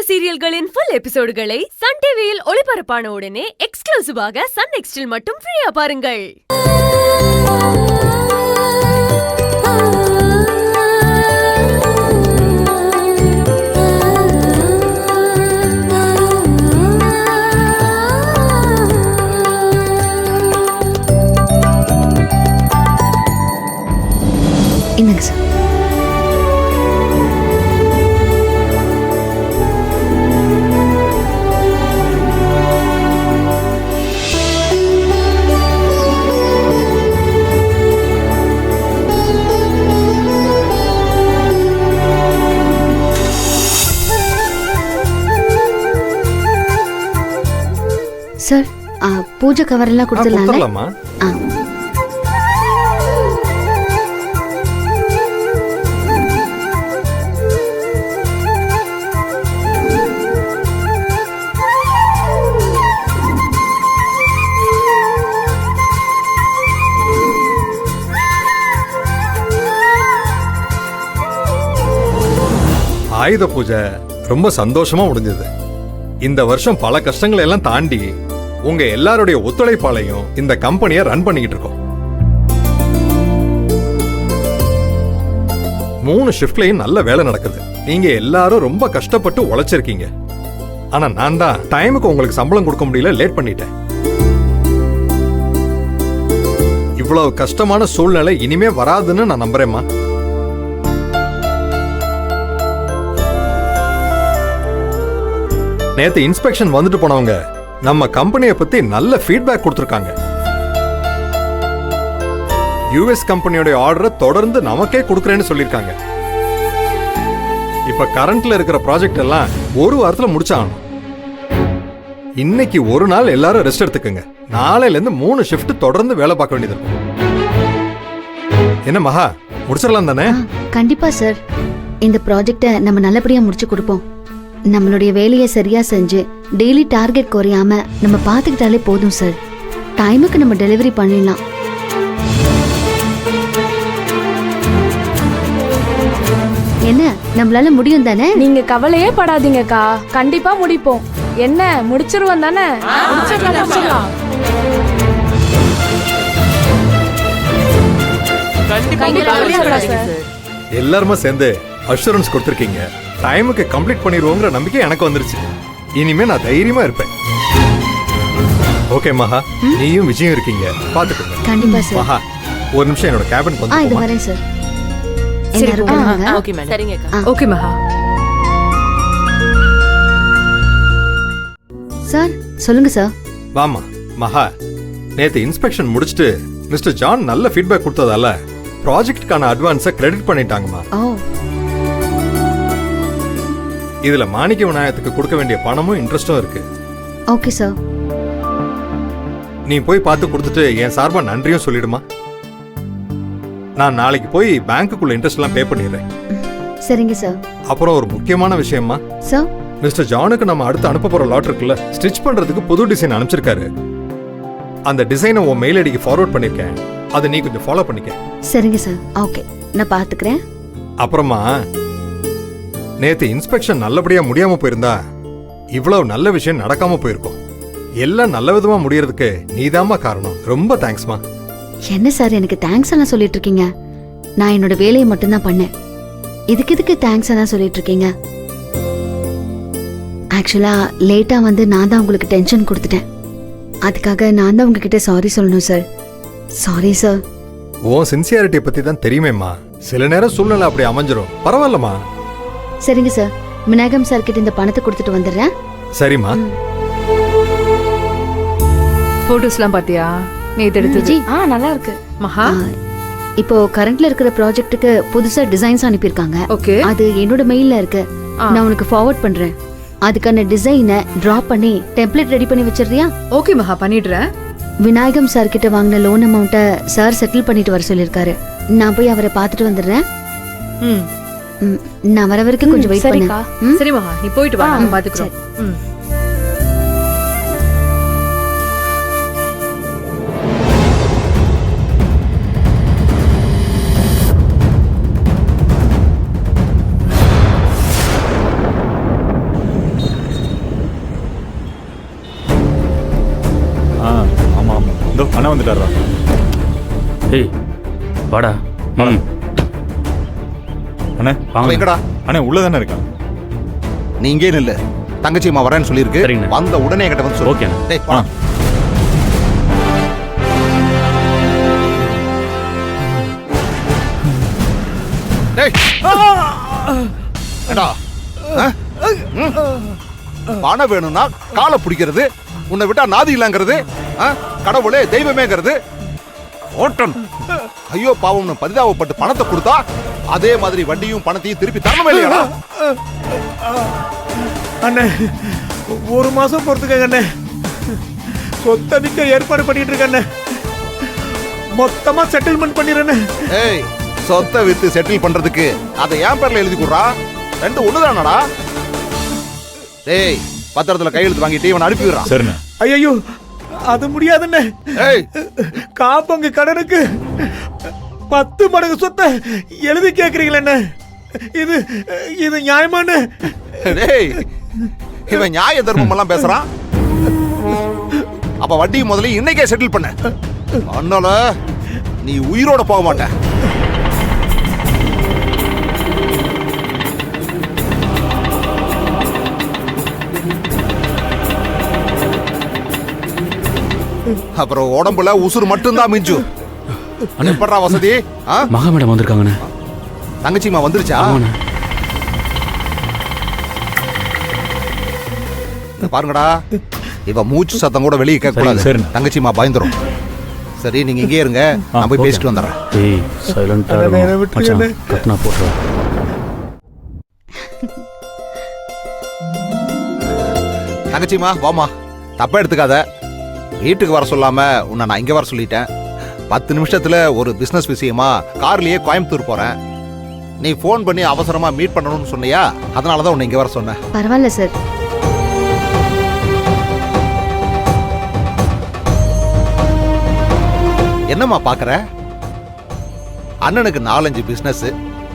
சீரியல்களின் full எபிசோடுகளை Sun டிவியில் ஒளிபரப்பான உடனே எக்ஸ்க்ளூசிவாக சன் நெக்ஸ்டில் மட்டும் ஃப்ரீயா பாருங்கள். என்னங்க சார்? சார் பூஜை கவர் எல்லாம் கொடுத்துடலாமா? ஆயுத பூஜை ரொம்ப சந்தோஷமா முடிஞ்சது. இந்த வருஷம் பல கஷ்டங்களை எல்லாம் தாண்டி உங்க எல்லாருடைய ஒத்துழைப்பாலையும் இந்த கம்பெனியை ரன் பண்ணிக்கிட்டு இருக்கோம். 3 ஷிஃப்ட்லயும் நல்ல வேலை நடக்குது. நீங்க எல்லாரும் ரொம்ப கஷ்டப்பட்டு உழைச்சிருக்கீங்க. ஆனா நான் தான் டைமுக்கு உங்களுக்கு சம்பளம் கொடுக்க முடியல, லேட் பண்ணிட்டேன். இவ்வளவு கஷ்டமான சூழ்நிலை இனிமே வராதுன்னு நான் நம்புறேம்மா. நேத்து இன்ஸ்பெக்ஷன் வந்துட்டு போனவங்க நம்ம கம்பெனியை பத்தி நல்ல ஃபீட்பேக் கொடுத்திருக்காங்க. யுஎஸ் கம்பெனியோட ஆர்டரை தொடர்ந்து நமக்கே கொடுக்கறேன்னு சொல்லிருக்காங்க. இப்ப கரண்ட்ல இருக்கிற ப்ராஜெக்ட் எல்லாம் ஒரு வாரத்துல முடிச்சாகணும். இன்னைக்கு ஒரு நாள் எல்லாரும் ரெஸ்ட் எடுத்துக்கங்க. நாளையில இருந்து 3 ஷிஃப்ட் தொடர்ந்து வேலை பார்க்க வேண்டியது இருக்கும். என்ன மகா, முடிச்சிடலாம் தானே? கண்டிப்பா சார். இந்த ப்ராஜெக்டை நம்ம நல்லபடியா முடிச்சு கொடுப்போம். நம்மளுடைய வேலையை சரியா செஞ்சு டெய்லி டார்கெட் குறையாம நம்ம பாத்துக்கிட்டாலே போதும் சார். டைமுக்கு நம்ம டெலிவரி பண்ணிடலாம். என்ன, நம்மளால முடியும் தானே? நீங்க கவலையே படாதீங்கக்கா, கண்டிப்பா முடிப்போம். என்ன, முடிச்சிருவோம் தானே? முடிச்சிடலாம். எல்லாருமே சேர்ந்து அஷூரன்ஸ் கொடுத்திருக்கீங்க. டைமுக்கு கம்ப்ளீட் பண்ணிடுவோங்கிற நம்பிக்கை எனக்கு வந்துருச்சு. இனிமே நான் தைரியமா இருப்பேன். ஓகே மகா, நீயும் விஜயம் இருக்கீங்க, பாத்துக்கோங்க. கண்டிப்பா சார். மகா, ஒரு நிமிஷம் என்னோட கேபின் வந்து இது வரேன் சார். Okay madam. சரிங்க. ஓகே மகா. சார் சொல்லுங்க சார். வாமா மகா, நேத்து இன்ஸ்பெக்ஷன் முடிச்சிட்டு மிஸ்டர் ஜான் நல்ல ஃபீட்பேக் கொடுத்ததால ப்ராஜெக்ட்கான அட்வான்ஸை கிரெடிட் பண்ணிட்டாங்கம்மா. ஓ, இதுல மாணிக்க விநாயகத்துக்கு கொடுக்க வேண்டிய பணமும் இன்ட்ரெஸ்டும் இருக்கு. Okay sir. நீ போய் பார்த்து கொடுத்துட்டு என் சார்பா நன்றியும் சொல்லிடுமா. நான் நாளைக்கு போய் பேங்க்குள்ள இன்ட்ரெஸ்ட் எல்லாம் பே பண்ணிடுறேன். சரிங்க சார். அப்புறம் ஒரு முக்கியமான விஷயமா சார், மிஸ்டர் ஜானுக்கு நம்ம அடுத்து அனுப்ப போற லாட் இருக்குல்ல, ஸ்டிச் பண்றதுக்கு புது டிசைன் அனுப்பிச்சிருக்காரு. அந்த டிசைனை உன் மெயில் ஐடிக்கு ஃபார்வர்ட் பண்ணிருக்கேன். அதை நீ கொஞ்சம் ஃபாலோ பண்ணிக்க. சரிங்க சார். ஓகே, நான் பாத்துக்கிறேன். அப்புறமா நேத்து இன்ஸ்பெக்ஷன் நல்லபடியா முடியாம போயிருந்தா இவ்வளவு நல்ல விஷயம் நடக்காம போயிருக்கும். எல்லாம் நல்ல விதமா முடியறதுக்கு நீதாம்மா காரணம். ரொம்ப தேங்க்ஸ்மா. என்ன சார் எனக்கு தேங்க்ஸ் எல்லாம் சொல்லிட்டு இருக்கீங்க? நான் என்னோட வேலையை மட்டும்தான் பண்ணேன். இதுக்கு தேங்க்ஸ் எல்லாம் சொல்லிட்டு இருக்கீங்க? ஆக்சுவலா லேட்டா வந்து நான் தான் உங்களுக்கு டென்ஷன் கொடுத்துட்டேன். அதுக்காக நான் தான் உங்ககிட்ட சாரி சொல்லணும் சார். Sorry sir. உன் சின்சியாரிட்டியை பத்தி தான் தெரியுமேம்மா. சில நேரம் சூழ்நிலை அப்படி அமைஞ்சிரும். பரவாயில்லம்மா. சரிங்க சார். விநாயகம் சார் கிட்ட இந்த பணத்தை கொடுத்துட்டு வந்துடுறேன். சரிம்மா. போட்டோஸ்லாம் பாத்தியா? நேத்து எடுத்தது. நல்லா இருக்கு மகா. இப்போ கரண்ட்ல இருக்கிற ப்ராஜெக்ட்டுக்கு புதுசா டிசைன்ஸ் அனுப்பியிருக்காங்க. ஓகே, அது என்னோட மெயில்ல இருக்கு. நான் உனக்கு ஃபார்வர்ட் பண்றேன். அதுக்கான டிசைனை டிராப் பண்ணி டெம்ப்ளேட் ரெடி பண்ணி வச்சிடுறியா? ஓகே மகா, பண்ணிடுறேன். விநாயகம் சார் கிட்ட வாங்கின லோன் அமௌண்ட்டை சார் செட்டில் பண்ணிட்டு வர சொல்லியிருக்காரு. நான் போய் அவரை பார்த்துட்டு வந்துடுறேன். நான் வர வரைக்கும் கொஞ்சம் வெயிட் பண்ணு. சரி மகா, நீ போயிட்டு வா, நான் பாத்துக்கிறேன். அண்ணா வந்துட்டாரா? ஏய் வாடா ம். அண்ணே வாங்க எங்கடா அண்ணே உள்ள தானே இருக்கான். நீ இங்கே நில்லு. தங்கச்சி அம்மா வரேன்னு சொல்லியிருக்கு. சரிங்கண்ணா. வந்த உடனே என்கிட்ட வந்து சொல்லு. ஓகேண்ணா. டேய் வா. டேய் ஏண்டா? ஆ? ம்? பணம் வேணும்னா காலை பிடிக்கிறது, உன்னை விட்டா நாதி இல்லைங்கிறது, கடவுளே தெய்வமேங்கிறது, ஓட்டன் ஐயோ பாவம்னு பரிதாபப்பட்டு பணத்தை கொடுத்தா அதே மாதிரி வண்டியும் பணத்தையும் திருப்பி தரணுமே இல்லையா? அண்ணே ஒரு மாசம் பொறுத்துக்கங்க அண்ணே. சொத்தை விற்க ஏற்பாடு பண்ணிட்டு இருக்கண்ணே. மொத்தமா செட்டில்மெண்ட் பண்ணிடுறேண்ணே. ஏய் சொத்தை வித்து செட்டில் பண்றதுக்கு அதை என் பேர்ல எழுதி கொடுறா. ரெண்டு ஒண்ணுதானடா. டேய் பத்திரத்துல கையெழுத்து வாங்கிட்டு இவனை அனுப்பி விடுறான். சரிண்ணே. ஐயோ அது முடியாதுண்ணே. ஏய் காப்பங்கு கடனுக்கு 10 மடங்கு சொத்தை எழுதி கேக்குறீங்களே. இது இது நியாயமானு? டேய் இவன் நியாய தர்மம் எல்லாம் பேசுறான். அப்ப வட்டி முதல்ல இன்னைக்கே செட்டில் பண்ண. அதனால நீ உயிரோட போக மாட்ட. அப்புறம் உடம்புல உசுறு மட்டும்தான் மிஞ்சும். எப்படா வசதி? மகா மேடம் வந்திருக்காங்கண்ணே. தங்கச்சிமா வந்துருச்சா? ஆமாண்ணே. பாருங்கடா இவ மூச்சு சத்தம் கூட வெளியே கேட்க கூடாது. சரிண்ணே. தங்கச்சிமா பயந்துரும். சரி நீங்க இங்கே இருங்க, நான் போய் பேசிட்டு வந்துடுறேன். ஏய் சைலண்டா அண்ணே, இருங்க விட்டுருங்க. மச்சான். கத்துனா போடுறா. தங்கச்சிமா வாமா, தப்பா எடுத்துக்காத. வீட்டுக்கு வர சொல்லாம உன்னை நான் இங்க வர சொல்லிட்டேன். 10 நிமிஷத்துல ஒரு பிசினஸ் விஷயமா கார்லயே கோயம்புத்தூர் போறேன். நீ ஃபோன் பண்ணி அவசரமா மீட் பண்ணணும்னு சொன்னியா, அதனாலதான் உன்னை இங்க வர சொன்னேன். பரவாயில்ல சார். என்னம்மா பாக்குற? அண்ணனுக்கு 4-5 பிசினஸ்,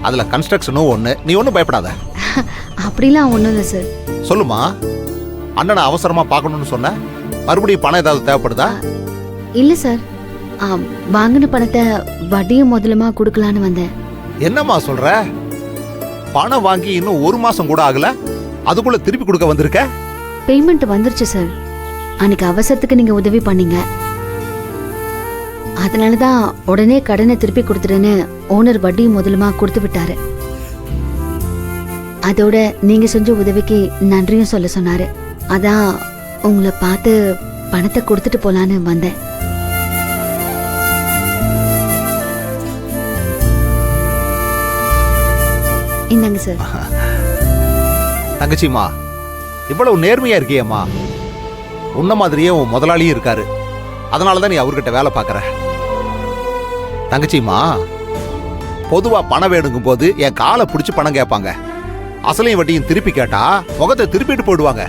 அதுல கன்ஸ்ட்ரக்ஷனும் ஒண்ணு. நீ ஒன்றும் பயப்படாத. அப்படிலாம் ஒன்றும் இல்லை சார். சொல்லுமா, அண்ணனை அவசரமா பார்க்கணும்னு சொன்ன. மறுபடியும் பணம் ஏதாவது தேவைப்படுதா? இல்லை சார். வாங்கின பணத்தை வட்டியும் முதலுமா கொடுக்கலான்னு வந்தேன். என்னம்மா சொல்ற? பணம் வாங்கி இன்னும் 1 மாசம் கூட ஆகல, அதுக்குள்ள திருப்பி கொடுக்க வந்திருக்க? பேமெண்ட் வந்துருச்சு சார். அன்னைக்கு அவசரத்துக்கு நீங்க உதவி பண்ணீங்க. அதனால தான் உடனே கடனை திருப்பி கொடுத்துருன்னு ஓனர் வட்டியும் முதலுமா கொடுத்து விட்டாரு. அதோட நீங்க செஞ்ச உதவிக்கு நன்றியும் சொல்ல சொன்னாரு. அதான் உங்களை பார்த்து பணத்தை கொடுத்துட்டு போலான்னு வந்தேன். இந்தாங்க சார். தங்கச்சிமா இவ்வளவு நேர்மையா இருக்கியம்மா. உன்ன மாதிரியே உன் முதலாளியும் இருக்காரு. அதனாலதான் நீ அவர்கிட்ட வேலை பார்க்கற. தங்கச்சிமா பொதுவா பணம் வேணுங்கும் போது என் காலை பிடிச்சு பணம் கேட்பாங்க. அசலையும் வட்டியும் திருப்பி கேட்டா முகத்தை திருப்பிட்டு போயிடுவாங்க.